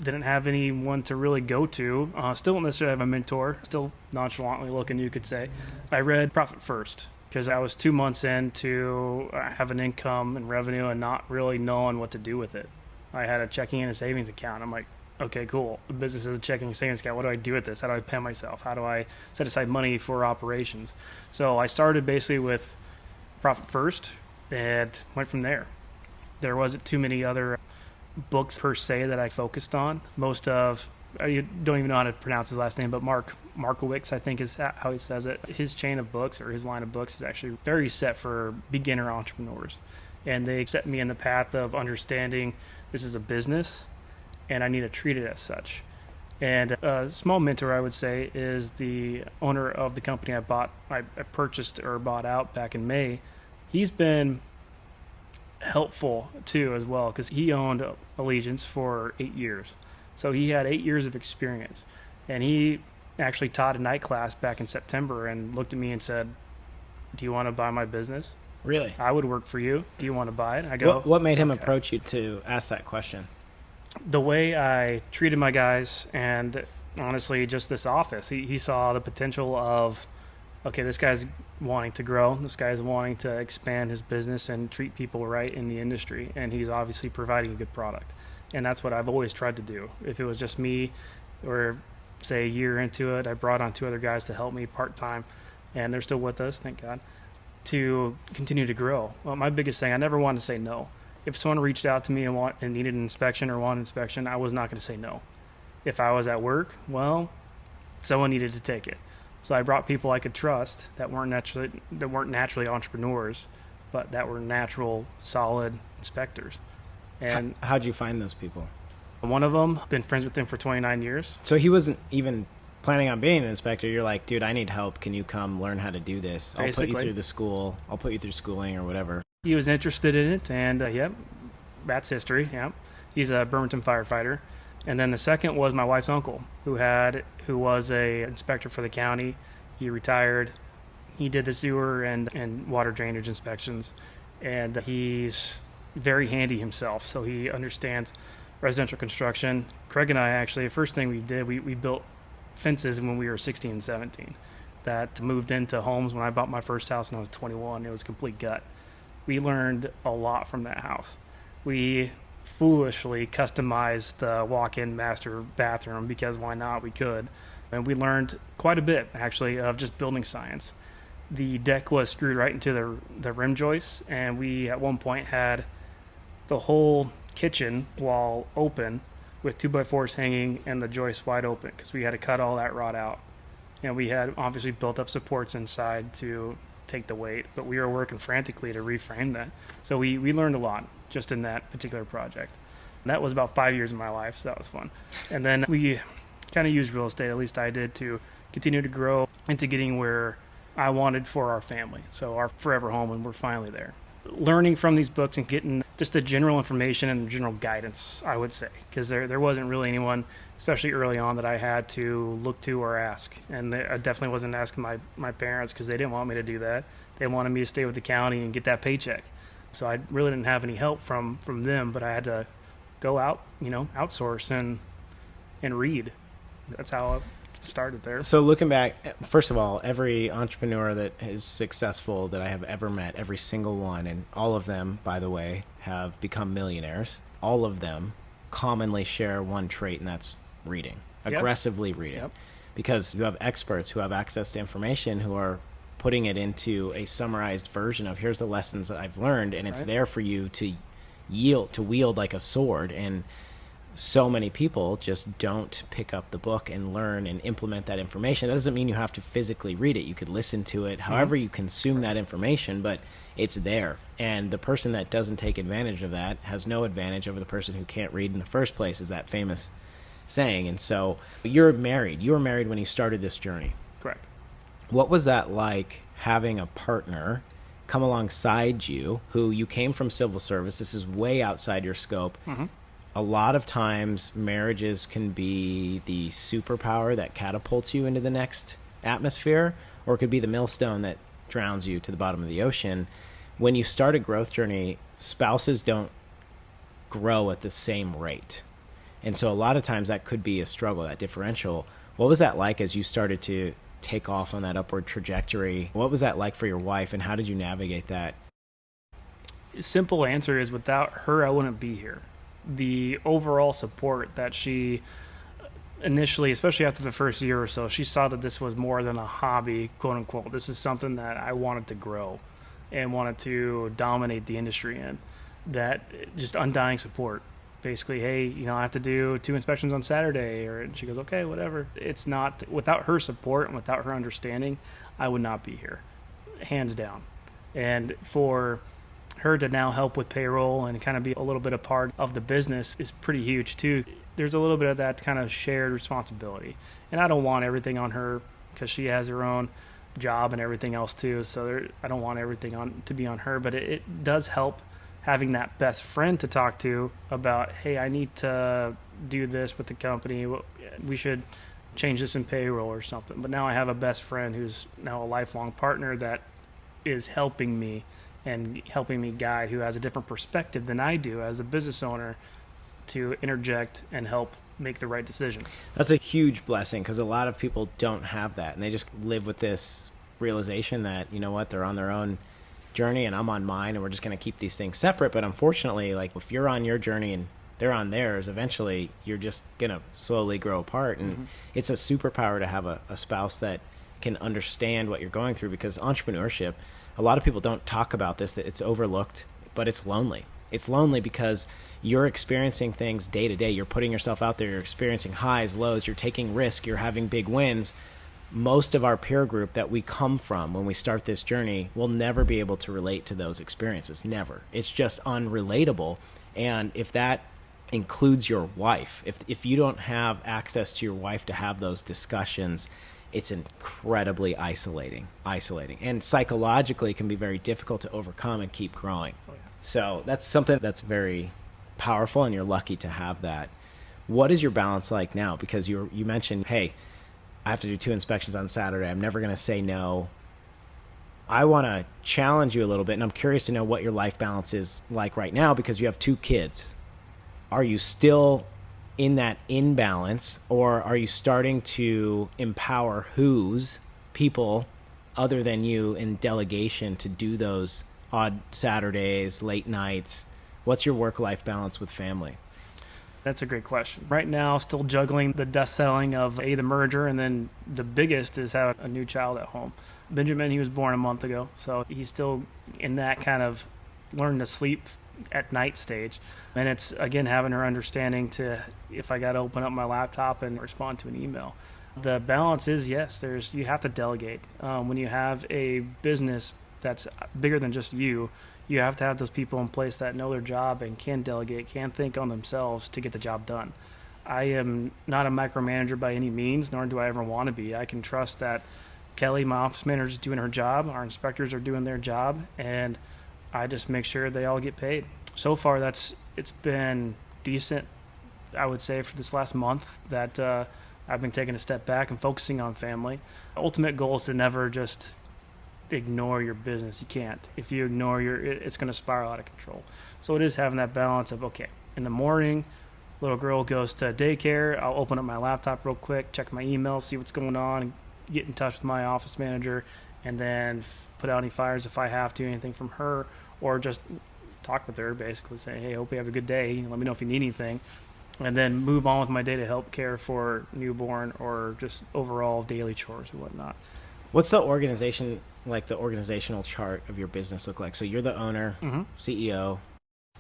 Speaker 2: Didn't have anyone to really go to. Still don't necessarily have a mentor. Still nonchalantly looking, you could say. I read Profit First because I was 2 months in to have an income and revenue and not really knowing what to do with it. I had a checking and a savings account. I'm like, okay, cool. The business is a checking and savings account. What do I do with this? How do I pay myself? How do I set aside money for operations? So I started basically with Profit First and went from there. There wasn't too many other books per se that I focused on. I don't even know how to pronounce his last name, but Mark Markowitz, I think is how he says it. His chain of books, or his line of books, is actually very set for beginner entrepreneurs. And they set me in the path of understanding this is a business and I need to treat it as such. And a small mentor, I would say, is the owner of the company I purchased or bought out back in May. He's been helpful too as well, because he owned Allegiance for 8 years. So he had 8 years of experience. And he actually taught a night class back in September and looked at me and said, "Do you want to buy my business?
Speaker 1: Really?
Speaker 2: I would work for you. Do you want to buy it?" I go,
Speaker 1: What made him
Speaker 2: okay.
Speaker 1: approach you to ask that question?
Speaker 2: The way I treated my guys, and honestly just this office, he saw the potential of, okay, this guy's wanting to grow, this guy's wanting to expand his business and treat people right in the industry, and he's obviously providing a good product. And that's what I've always tried to do. If it was just me, or say a year into it, I brought on 2 other guys to help me part-time, and they're still with us, thank God, to continue to grow. Well, my biggest thing, I never wanted to say no. If someone reached out to me and needed an inspection or wanted an inspection, I was not going to say no. If I was at work, well, someone needed to take it. So I brought people I could trust that weren't naturally entrepreneurs, but that were natural, solid inspectors. And
Speaker 1: How'd you find those people?
Speaker 2: one of them, been friends with him for 29 years.
Speaker 1: So he wasn't even planning on being an inspector. You're like, dude, I need help. Can you come learn how to do this? I'll put you through the school. I'll put you through schooling or whatever.
Speaker 2: He was interested in it, and yep, that's history. Yep, he's a Bremerton firefighter. And then the second was my wife's uncle, who was a inspector for the county. He retired. He did the sewer and water drainage inspections, and he's very handy himself. So he understands residential construction. Craig and I actually, the first thing we did, we built fences when we were 16 and 17 that moved into homes. When I bought my first house when I was 21, it was a complete gut. We learned a lot from that house. We foolishly customized the walk-in master bathroom because why not? We could. And we learned quite a bit, actually, of just building science. The deck was screwed right into the rim joists, and we at one point had the whole kitchen wall open with 2x4s hanging and the joists wide open because we had to cut all that rot out. And we had obviously built up supports inside to take the weight, but we were working frantically to reframe that. So we learned a lot just in that particular project. And that was about 5 years of my life, so that was fun. And then we kind of used real estate, at least I did, to continue to grow into getting where I wanted for our family. So our forever home, and we're finally there. Learning from these books and getting just the general information and general guidance, I would say, because there wasn't really anyone, especially early on, that I had to look to or ask. And I definitely wasn't asking my parents because they didn't want me to do that. They wanted me to stay with the county and get that paycheck. So I really didn't have any help from them, but I had to go out, outsource and read. That's how I started there.
Speaker 1: So looking back, first of all, every entrepreneur that is successful that I have ever met, every single one, and all of them, by the way, have become millionaires. All of them commonly share one trait, and that's reading, aggressively reading. Yep. Because you have experts who have access to information who are putting it into a summarized version of here's the lessons that I've learned, and it's there for you to wield like a sword. And so many people just don't pick up the book and learn and implement that information. That doesn't mean you have to physically read it. You could listen to it, however you consume that information, but it's there. And the person that doesn't take advantage of that has no advantage over the person who can't read in the first place, is that famous saying. And so you're married. You were married when you started this journey.
Speaker 2: Correct.
Speaker 1: What was that like, having a partner come alongside you who you came from civil service? This is way outside your scope. Mm-hmm. A lot of times marriages can be the superpower that catapults you into the next atmosphere, or it could be the millstone that drowns you to the bottom of the ocean. When you start a growth journey, spouses don't grow at the same rate. And so a lot of times that could be a struggle, that differential. What was that like as you started to take off on that upward trajectory? What was that like for your wife, and how did you navigate that?
Speaker 2: Simple answer is, without her, I wouldn't be here. The overall support that she initially, especially after the first year or so, she saw that this was more than a hobby, quote unquote. This is something that I wanted to grow and wanted to dominate the industry in. That just undying support. basically, hey, I have to do 2 inspections on Saturday, and she goes, okay, whatever. It's not, without her support and without her understanding, I would not be here, hands down. And for her to now help with payroll and kind of be a little bit a part of the business is pretty huge too. There's a little bit of that kind of shared responsibility. And I don't want everything on her because she has her own job and everything else too. So I don't want everything to be on her, but it does help having that best friend to talk to about, hey, I need to do this with the company. We should change this in payroll or something. But now I have a best friend who's now a lifelong partner that is helping me and helping me guide, who has a different perspective than I do as a business owner, to interject and help make the right decisions.
Speaker 1: That's a huge blessing, because a lot of people don't have that, and they just live with this realization that, they're on their own journey and I'm on mine, and we're just going to keep these things separate. But unfortunately, like, if you're on your journey and they're on theirs, eventually you're just going to slowly grow apart. And it's a superpower to have a spouse that can understand what you're going through, because entrepreneurship, a lot of people don't talk about this, that it's overlooked, but it's lonely. It's lonely because you're experiencing things day to day. You're putting yourself out there. You're experiencing highs, lows. You're taking risk. You're having big wins. Most of our peer group that we come from when we start this journey will never be able to relate to those experiences. Never. It's just unrelatable. And if that includes your wife, if you don't have access to your wife to have those discussions, it's incredibly isolating, and psychologically can be very difficult to overcome and keep growing. Oh, yeah. So that's something that's very powerful, and you're lucky to have that. What is your balance like now? Because you mentioned, hey, I have to do 2 inspections on Saturday. I'm never going to say no. I want to challenge you a little bit, and I'm curious to know what your life balance is like right now, because you have 2 kids. Are you still in that imbalance, or are you starting to empower people other than you in delegation to do those odd Saturdays, late nights? What's your work-life balance with family?
Speaker 2: That's a great question. Right now, still juggling the dust settling of the merger, and then the biggest is having a new child at home. Benjamin, he was born a month ago, so he's still in that kind of learn to sleep at night stage. And it's, again, having her understanding to, if I got to open up my laptop and respond to an email. The balance is, yes, you have to delegate. When you have a business that's bigger than just you have to have those people in place that know their job and can delegate, can think on themselves to get the job done. I am not a micromanager by any means, nor do I ever want to be. I can trust that Kelly, my office manager, is doing her job, our inspectors are doing their job, and I just make sure they all get paid. So far, it's been decent, I would say, for this last month that I've been taking a step back and focusing on family. Ultimate goal is to never just ignore your business. You can't. If you ignore it's going to spiral out of control. So it is having that balance of, okay, in the morning, little girl goes to daycare, I'll open up my laptop real quick, check my email, see what's going on, and get in touch with my office manager, and then put out any fires if I have to, anything from her, or just talk with her, basically say, hey, hope you have a good day, let me know if you need anything, and then move on with my day to help care for newborn or just overall daily chores and whatnot.
Speaker 1: What's the organizational chart of your business look like? So you're the owner, CEO.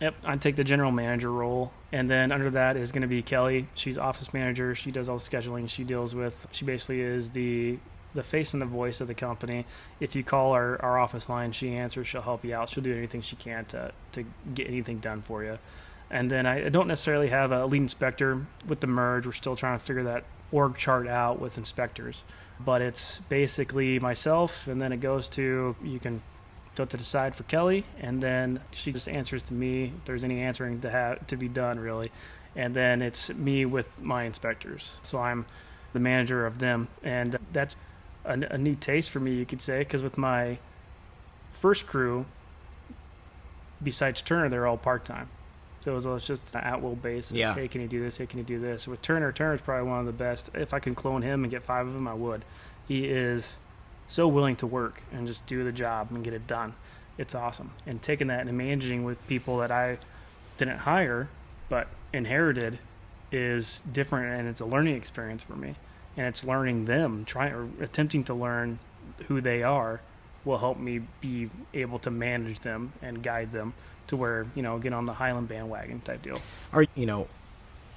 Speaker 2: Yep, I take the general manager role, and then under that is going to be Kelly. She's office manager. She does all the scheduling. She basically is the face and the voice of the company. If you call our office line, she answers. She'll help you out. She'll do anything she can to get anything done for you. And then I don't necessarily have a lead inspector with the merge. We're still trying to figure that org chart out with inspectors. But it's basically myself, and then it goes to, you can put to the side for Kelly, and then she just answers to me if there's any answering to be done, really. And then it's me with my inspectors. So I'm the manager of them, and that's a new taste for me, you could say, because with my first crew, besides Turner, they're all part-time. So it was just an at-will basis. Yeah. Hey, can you do this? Hey, can you do this? With Turner's probably one of the best. If I can clone him and get 5 of them, I would. He is so willing to work and just do the job and get it done. It's awesome. And taking that and managing with people that I didn't hire but inherited is different, and it's a learning experience for me. And it's learning them, attempting to learn who they are will help me be able to manage them and guide them to where, get on the Highland bandwagon type deal.
Speaker 1: Are,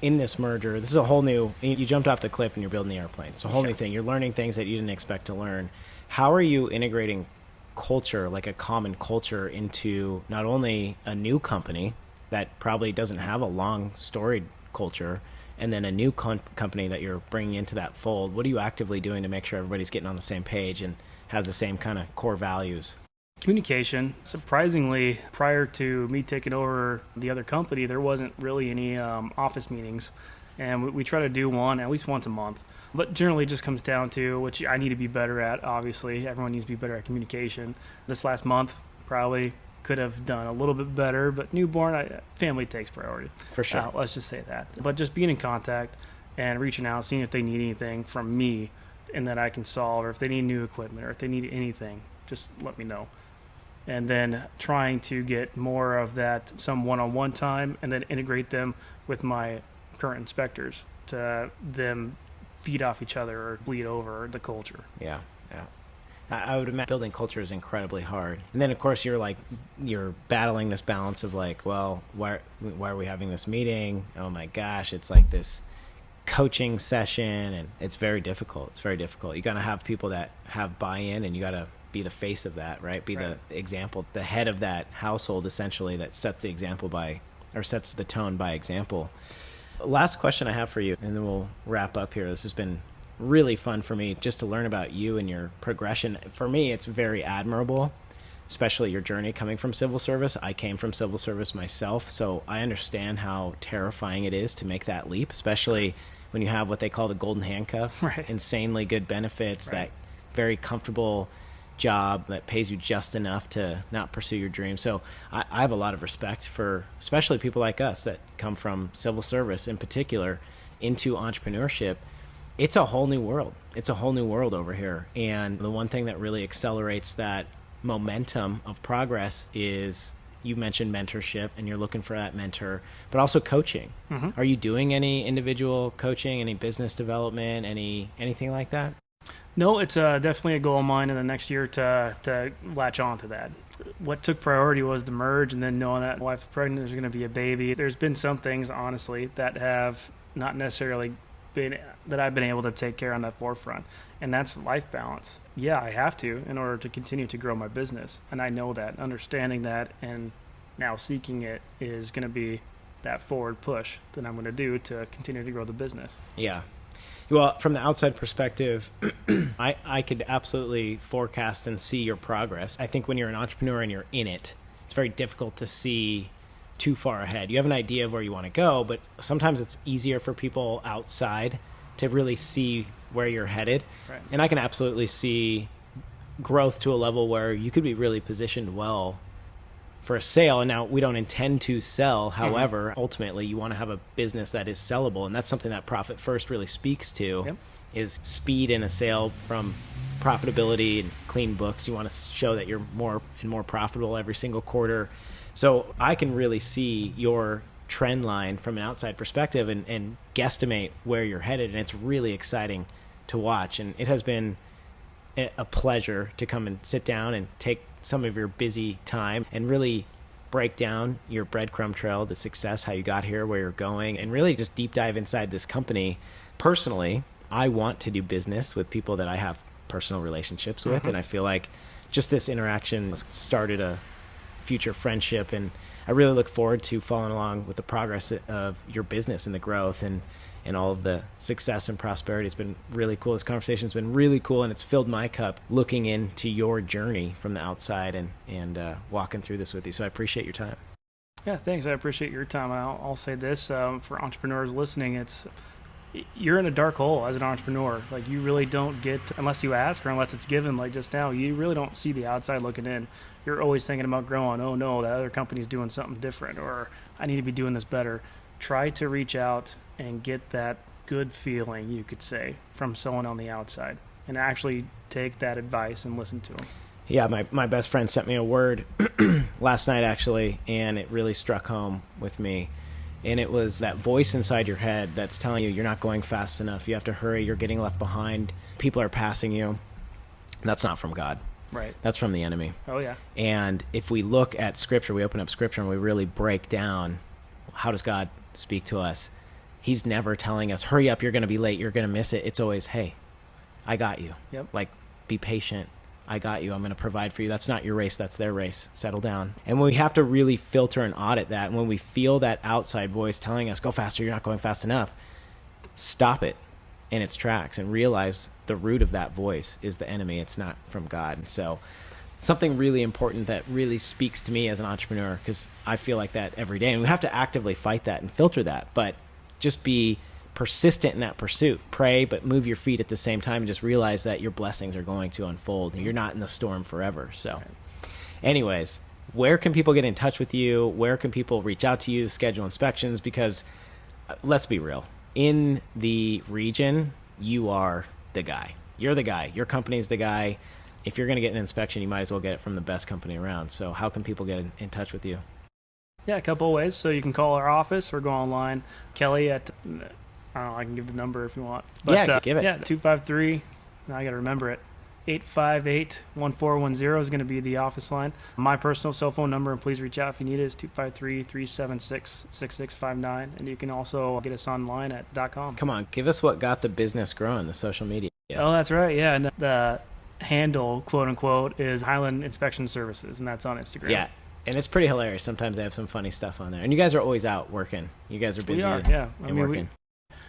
Speaker 1: in this merger, this is a whole new, you jumped off the cliff and you're building the airplane. It's a whole new thing. You're learning things that you didn't expect to learn. How are you integrating culture, like a common culture, into not only a new company that probably doesn't have a long storied culture, and then a new company that you're bringing into that fold? What are you actively doing to make sure everybody's getting on the same page and has the same kind of core values?
Speaker 2: Communication. Surprisingly, prior to me taking over the other company, there wasn't really any office meetings. And we try to do one at least once a month. But generally it just comes down to, which I need to be better at, obviously. Everyone needs to be better at communication. This last month, probably could have done a little bit better, but newborn, family takes priority.
Speaker 1: For sure.
Speaker 2: Let's just say that. But just being in contact and reaching out, seeing if they need anything from me and that I can solve, or if they need new equipment, or if they need anything, just let me know. And then trying to get more of that, some one-on-one time, and then integrate them with my current inspectors to them feed off each other or bleed over the culture.
Speaker 1: Yeah. I would imagine building culture is incredibly hard. And then, of course, you're battling this balance of like, well, why are we having this meeting? Oh my gosh, it's like this coaching session, and it's very difficult. It's very difficult. You got to have people that have buy-in, and you got to be the face of that, right? Be the example, the head of that household, essentially, that sets the example sets the tone by example. Last question I have for you, and then we'll wrap up here. This has been really fun for me just to learn about you and your progression. For me, it's very admirable, especially your journey coming from civil service. I came from civil service myself, so I understand how terrifying it is to make that leap, especially when you have what they call the golden handcuffs, insanely good benefits, that very comfortable job that pays you just enough to not pursue your dreams. So I have a lot of respect for especially people like us that come from civil service in particular into entrepreneurship. It's a whole new world. It's a whole new world over here. And the one thing that really accelerates that momentum of progress is, you mentioned mentorship, and you're looking for that mentor, but also coaching. Mm-hmm. Are you doing any individual coaching, any business development, anything like that?
Speaker 2: No, it's definitely a goal of mine in the next year to latch on to that. What took priority was the merge, and then knowing that my wife's pregnant, there's going to be a baby. There's been some things, honestly, that have not necessarily been that I've been able to take care on that forefront, and that's life balance. Yeah, I have to in order to continue to grow my business, and I know that. Understanding that and now seeking it is going to be that forward push that I'm going to do to continue to grow the business.
Speaker 1: Yeah. Well, from the outside perspective, I could absolutely forecast and see your progress. I think when you're an entrepreneur and you're in it, it's very difficult to see too far ahead. You have an idea of where you want to go, but sometimes it's easier for people outside to really see where you're headed. Right. And I can absolutely see growth to a level where you could be really positioned well for a sale. And now we don't intend to sell. However, ultimately you want to have a business that is sellable. And that's something that Profit First really speaks to, is speed in a sale from profitability and clean books. You want to show that you're more and more profitable every single quarter. So I can really see your trend line from an outside perspective and guesstimate where you're headed. And it's really exciting to watch. And it has been a pleasure to come and sit down and take some of your busy time and really break down your breadcrumb trail to success, how you got here, where you're going, and really just deep dive inside this company. Personally, I want to do business with people that I have personal relationships with, and I feel like just this interaction started a future friendship, and I really look forward to following along with the progress of your business and the growth and all of the success and prosperity. It's been really cool. This conversation's been really cool, and it's filled my cup looking into your journey from the outside and walking through this with you. So I appreciate your time.
Speaker 2: Yeah, thanks. I appreciate your time. I'll say this for entrepreneurs listening, you're in a dark hole as an entrepreneur. Like, you really don't get, unless you ask or unless it's given, like just now, you really don't see the outside looking in. You're always thinking about growing. Oh no, that other company's doing something different, or I need to be doing this better. Try to reach out and get that good feeling, you could say, from someone on the outside, and actually take that advice and listen to them.
Speaker 1: Yeah, my best friend sent me a word last night, actually, and it really struck home with me. And it was that voice inside your head that's telling you you're not going fast enough. You have to hurry. You're getting left behind. People are passing you. That's not from God.
Speaker 2: Right.
Speaker 1: That's from the enemy.
Speaker 2: Oh, yeah.
Speaker 1: And if we look at Scripture, we open up Scripture and we really break down how does God speak to us. He's never telling us, hurry up, you're going to be late, you're going to miss it. It's always, hey, I got you.
Speaker 2: Yep.
Speaker 1: Like, be patient. I got you. I'm going to provide for you. That's not your race. That's their race. Settle down. And we have to really filter and audit that. And when we feel that outside voice telling us, go faster, you're not going fast enough, stop it in its tracks and realize the root of that voice is the enemy. It's not from God. And so something really important that really speaks to me as an entrepreneur, because I feel like that every day. And we have to actively fight that and filter that. But just be persistent in that pursuit. Pray, but move your feet at the same time and just realize that your blessings are going to unfold. You're not in the storm forever. So anyways, where can people get in touch with you? Where can people reach out to you, schedule inspections? Because let's be real, in the region, you are the guy. You're the guy. Your company's the guy. If you're going to get an inspection, you might as well get it from the best company around. So how can people get in touch with you?
Speaker 2: Yeah, a couple of ways. So you can call our office or go online. Kelly at, I don't know, I can give the number if you want. But,
Speaker 1: yeah, give it.
Speaker 2: Yeah, 253, now I got to remember it, 858-1410 is going to be the office line. My personal cell phone number, and please reach out if you need it, is 253-376-6659. And you can also get us online at .com.
Speaker 1: Come on, give us what got the business growing, the social media.
Speaker 2: Oh, that's right, yeah. And the handle, quote unquote, is Highland Inspection Services, and that's on Instagram.
Speaker 1: Yeah. And it's pretty hilarious. Sometimes they have some funny stuff on there. And you guys are always out working. You guys are busy.
Speaker 2: We are, yeah. I mean,
Speaker 1: working.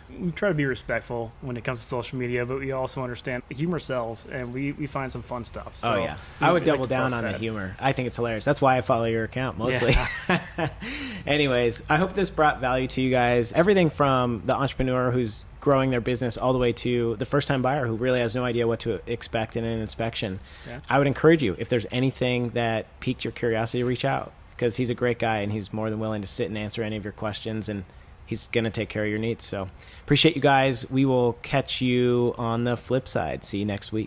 Speaker 2: We try to be respectful when it comes to social media, but we also understand humor sells, and we find some fun stuff. So
Speaker 1: yeah. I would double down on the humor. I think it's hilarious. That's why I follow your account mostly. Yeah. Anyways, I hope this brought value to you guys. Everything from the entrepreneur who's growing their business all the way to the first-time buyer who really has no idea what to expect in an inspection. Yeah. I would encourage you, if there's anything that piqued your curiosity, reach out, because he's a great guy and he's more than willing to sit and answer any of your questions, and he's going to take care of your needs. So appreciate you guys. We will catch you on the flip side. See you next week.